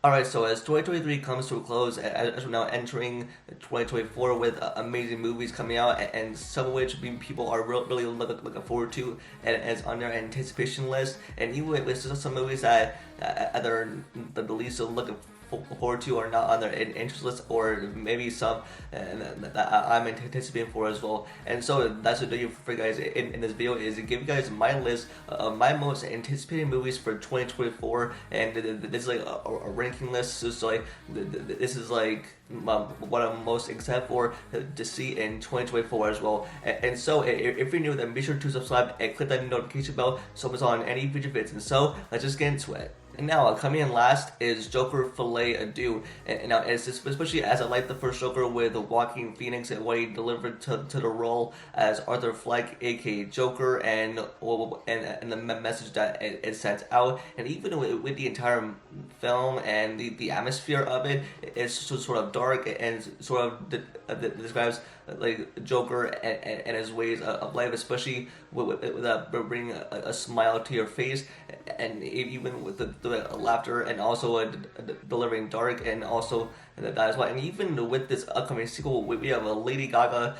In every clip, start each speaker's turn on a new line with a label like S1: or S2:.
S1: Alright, so as 2023 comes to a close, as we're now entering 2024 with amazing movies coming out, and some of which people are really looking forward to, and is on their anticipation list, and even with some movies that are the least looking forward to or not on their interest list, or maybe some that I'm anticipating for as well. And so that's what I do for you guys in this video, is to give you guys my list of my most anticipated movies for 2024, and this is like a ranking list. So like this is like what I'm most excited for to see in 2024 as well. And so if you're new, then be sure to subscribe and click that notification bell so it's on any future vids. And so let's just get into it. And now, coming in last is Joker Filet Adieu. And now, especially as I like the first Joker with Joaquin Phoenix and what he delivered to the role as Arthur Fleck, aka Joker, and the message that it sends out. And even with the entire film and the atmosphere of it, it's sort of dark and sort of describes like Joker and his ways of life, especially with bringing a smile to your face, and even with the laughter, and also delivering dark, and also that as well. And even with this upcoming sequel, we have a Lady Gaga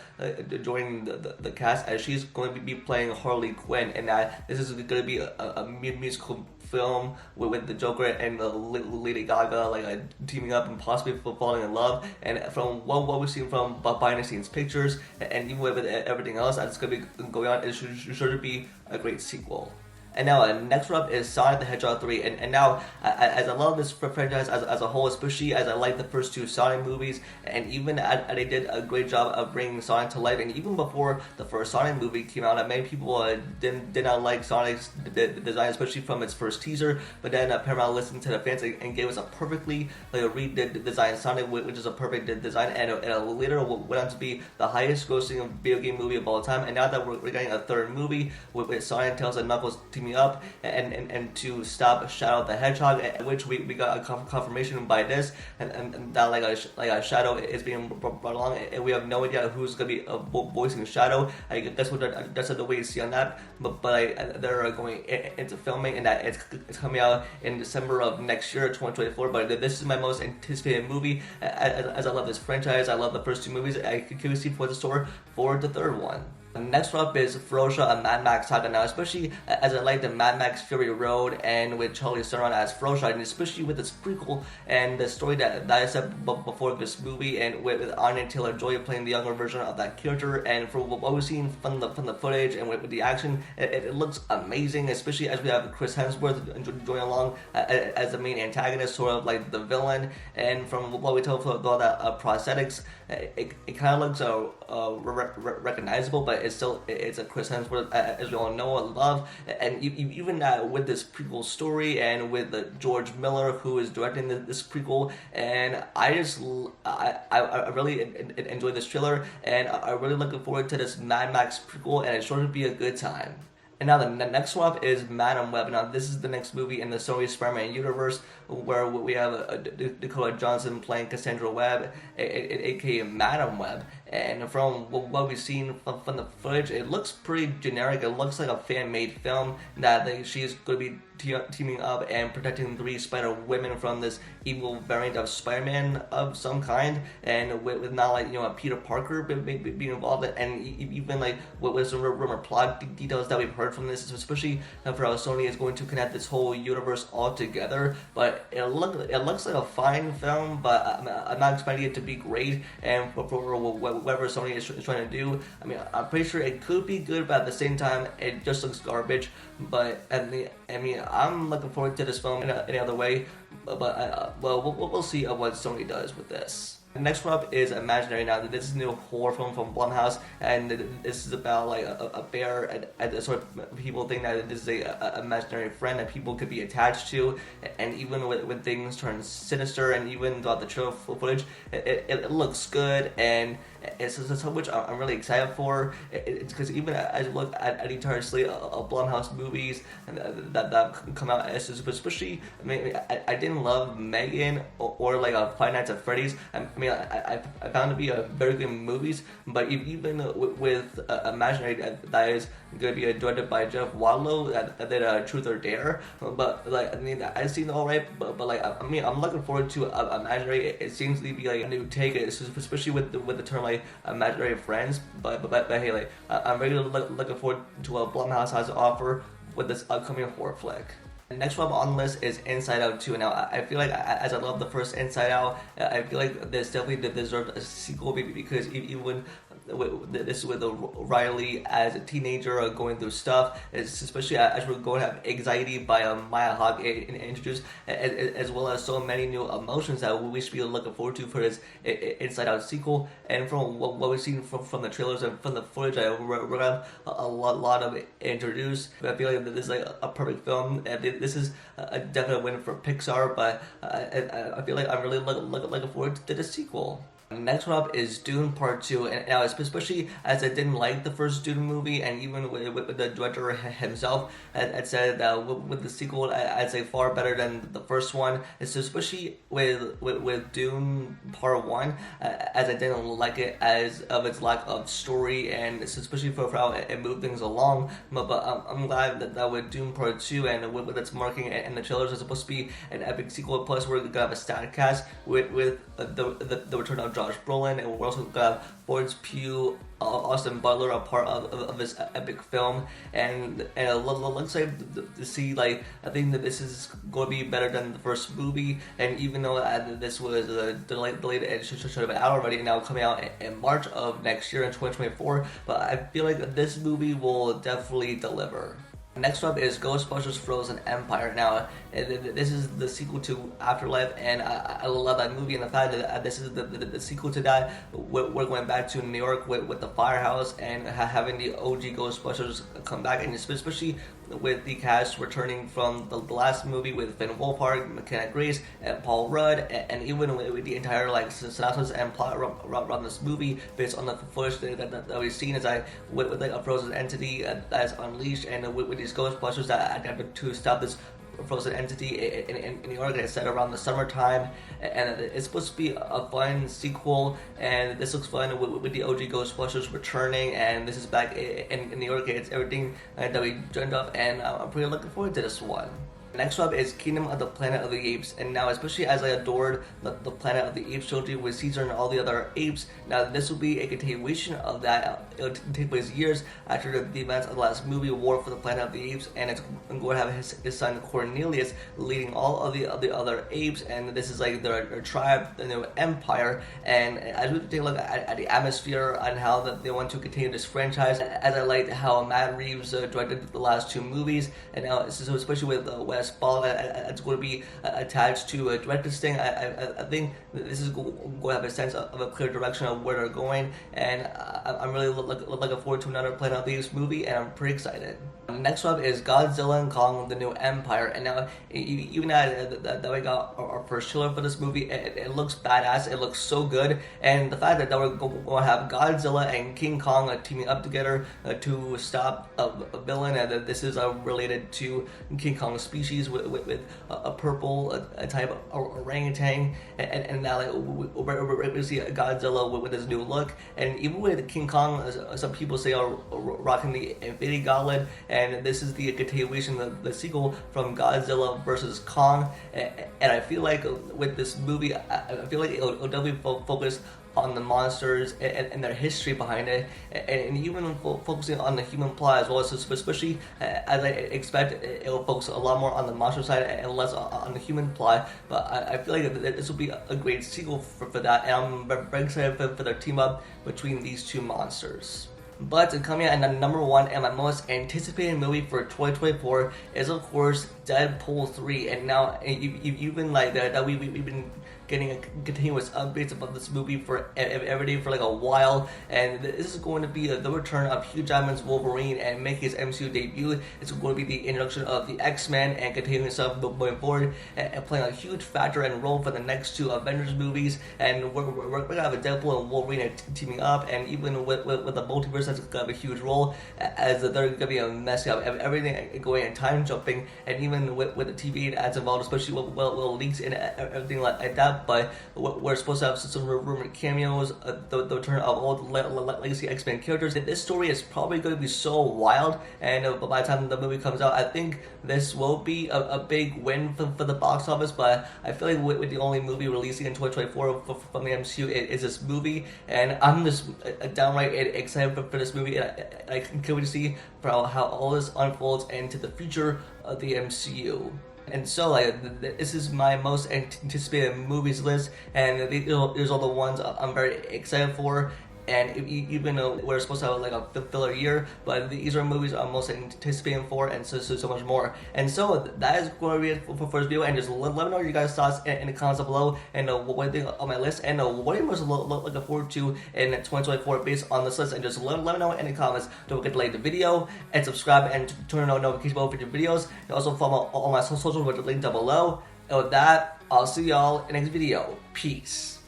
S1: joining the cast, as she's going to be playing Harley Quinn, and that this is going to be a musical film with the Joker and the Lady Gaga like teaming up and possibly falling in love. And from what we've seen from behind the scenes pictures, and even with everything else that's going to be going on, it should sure to be a great sequel. And now, next up is Sonic the Hedgehog 3. And now, as I love this franchise as a whole, especially as I like the first two Sonic movies, and even they did a great job of bringing Sonic to life. And even before the first Sonic movie came out, many people did not like Sonic's design, especially from its first teaser. But then Paramount listened to the fans and gave us a perfectly redesigned Sonic, which is a perfect design. And it later went on to be the highest grossing video game movie of all time. And now that we're getting a third movie with Sonic, Tails, and Knuckles teaming up and to stop Shadow the Hedgehog, which we got a confirmation by this, and that like a Shadow is being brought along, and we have no idea who's gonna be voicing Shadow. I guess that's the way to see on that, but they're going into filming, and that it's coming out in December of next year, 2024. But this is my most anticipated movie, as I love this franchise. I love the first two movies. I can see for the store for the third one. Next up is Frosia, a Mad Max saga. Now, especially as I like the Mad Max Fury Road, and with Charlie Theron as Frosia, and especially with this prequel and the story that I said before this movie, and with Anya Taylor-Joy playing the younger version of that character, and for what we've seen from the footage and with the action, it looks amazing, especially as we have Chris Hemsworth joining along as the main antagonist, sort of like the villain. And from what we tell with all that prosthetics, it kind of looks recognizable, but it's a Chris Hemsworth, as we all know and love. And even with this prequel story, and with George Miller, who is directing this prequel, and I really enjoyed this trailer, and I'm really looking forward to this Mad Max prequel, and it's sure to be a good time. And now the next one up is Madam Web. Now this is the next movie in the Sony Spider-Man universe, where we have Dakota Johnson playing Cassandra Webb, aka Madam Web. And from what we've seen from the footage, it looks pretty generic. It looks like a fan-made film that she's going to be teaming up and protecting 3 Spider Women from this evil variant of Spider-Man of some kind, and with not like Peter Parker being involved, and even like with some rumor plot details that we've heard from this, especially for how Sony is going to connect this whole universe all together. But it looks like a fine film, but I'm not expecting it to be great. And for whatever Sony is trying to do, I mean, I'm pretty sure it could be good, but at the same time, it just looks garbage. But I'm looking forward to this film in any other way. But we'll see what Sony does with this. Next one up is Imaginary. Now this is a new horror film from Blumhouse, and this is about like a bear, and sort of people think that this is a imaginary friend that people could be attached to, and even when things turn sinister, and even throughout the trailer footage, it looks good, and it's something which I'm really excited for. It's because even as you look at the entire slate of Blumhouse movies that come out, especially I didn't love Megan or like Five Nights at Freddy's. I mean, mean, I found to be a very good movies, but even with Imaginary, that is going to be directed by Jeff Wadlow, that did Truth or Dare, but like, I mean, I've seen it alright, but like, I mean, I'm looking forward to Imaginary. It seems to be like a new take, especially with the term like imaginary friends, but hey, like, I'm really looking forward to what Blumhouse has to offer with this upcoming horror flick. Next one on the list is Inside Out 2. Now, I feel like, as I love the first Inside Out, I feel like this definitely deserved a sequel, because even this with Riley as a teenager going through stuff, especially as we're going to have Anxiety by Maya Hawke introduced, as well as so many new emotions that we should be looking forward to for this Inside Out sequel. And from what we've seen from the trailers and from the footage, we're going to have a lot of it introduced. I feel like this is like a perfect film. This is a definite win for Pixar, but I feel like I'm really looking forward to the sequel. Next one up is Dune Part 2, and now especially as I didn't like the first Dune movie, and even with the director himself had said that with the sequel, I'd say far better than the first one. It's especially with Dune Part 1, as I didn't like it as of its lack of story, and especially for how it moved things along. But I'm glad that with Dune Part 2 and with its marketing and the trailers, it's supposed to be an epic sequel. Plus, we're gonna have a stacked cast with the return of Josh Brolin, and we're also gonna have Florence Pugh, Austin Butler, a part of this epic film, and it looks like to see, like, I think that this is going to be better than the first movie. And even though this was delayed and should have been out already, and now coming out in March of next year in 2024, but I feel like this movie will definitely deliver. Next up is Ghostbusters Frozen Empire. Now, this is the sequel to Afterlife, and I love that movie, and the fact that this is the sequel to that. We're going back to New York with the firehouse and having the OG Ghostbusters come back, and especially with the cast returning from the last movie with Finn Wolfhard, McKenna Grace, and Paul Rudd, and even with the entire like synopsis and plot around this movie based on the footage that we've seen, as with like a frozen entity that is unleashed, and with these Ghostbusters that attempted to stop this frozen entity in New York. It's set around the summertime, and it's supposed to be a fun sequel, and this looks fun with the OG Ghostbusters returning, and this is back in New York. It's everything that we dreamed of, and I'm pretty looking forward to this one. Next up is Kingdom of the Planet of the Apes, and now especially as I adored the Planet of the Apes trilogy with Caesar and all the other apes, now this will be a continuation of that. It'll take place years after the events of the last movie, War for the Planet of the Apes, and it's going to have his son Cornelius leading all of the other apes, and this is like their tribe, the new empire. And as we take a look at the atmosphere and how they want to continue this franchise, as I liked how Matt Reeves directed the last two movies, and now so especially with Wes Ball it's going to be attached to direct this thing. I think this is going to have a sense of a clear direction of where they're going, and I'm really looking forward to another Planet of the Apes movie, and I'm pretty excited. Next up is Godzilla and Kong: The New Empire, and now even that we got our first trailer for this movie, it looks badass. It looks so good, and the fact that we're going to have Godzilla and King Kong teaming up together to stop a villain, and that this is related to King Kong's species with a purple type of orangutan, and now like we see Godzilla with his new look, and even with King Kong, some people say are rocking the Infinity Gauntlet. And this is the continuation, the sequel from Godzilla versus Kong. And I feel like with this movie, I feel like it'll definitely focus on the monsters and their history behind it, and even focusing on the human plot as well. So especially as I expect, it will focus a lot more on the monster side and less on the human plot. But I feel like this will be a great sequel for that, and I'm very excited for their team up between these two monsters. But coming out at number one and my most anticipated movie for 2024 is of course Deadpool 3, and now you've been like that we've been getting continuous updates about this movie for every day for like a while, and this is going to be the return of Hugh Jackman's Wolverine and make his MCU debut. It's going to be the introduction of the X-Men and continuing stuff going forward, and playing a huge factor and role for the next two Avengers movies. And we're gonna have a Deadpool and Wolverine teaming up, and even with the multiverse is gonna have a huge role, as they're gonna be messing up everything, going and time jumping, and even with the TV ads involved, especially with little leaks and everything like that. But we're supposed to have some rumored cameos, the return of old legacy X-Men characters. This story is probably going to be so wild, and by the time the movie comes out, I think this will be a big win for the box office. But I feel like with the only movie releasing in 2024 from the MCU is this movie, and I'm just downright excited for this movie. And I can't wait to see how all this unfolds into the future of the MCU. And so, like, this is my most anticipated movies list, and these are all the ones I'm very excited for. And even though we're supposed to have like a filler year, but these are movies I'm most anticipating for, and so much more. And so that is going to be it for this video. And just let me know your guys' thoughts in the comments down below, and what you think on my list, and what are you most looking forward to in 2024 based on this list. And just let me know in the comments. Don't forget to like the video and subscribe and turn on notification bell for future videos. And also follow all my socials with the link down below. And with that, I'll see y'all in the next video. Peace.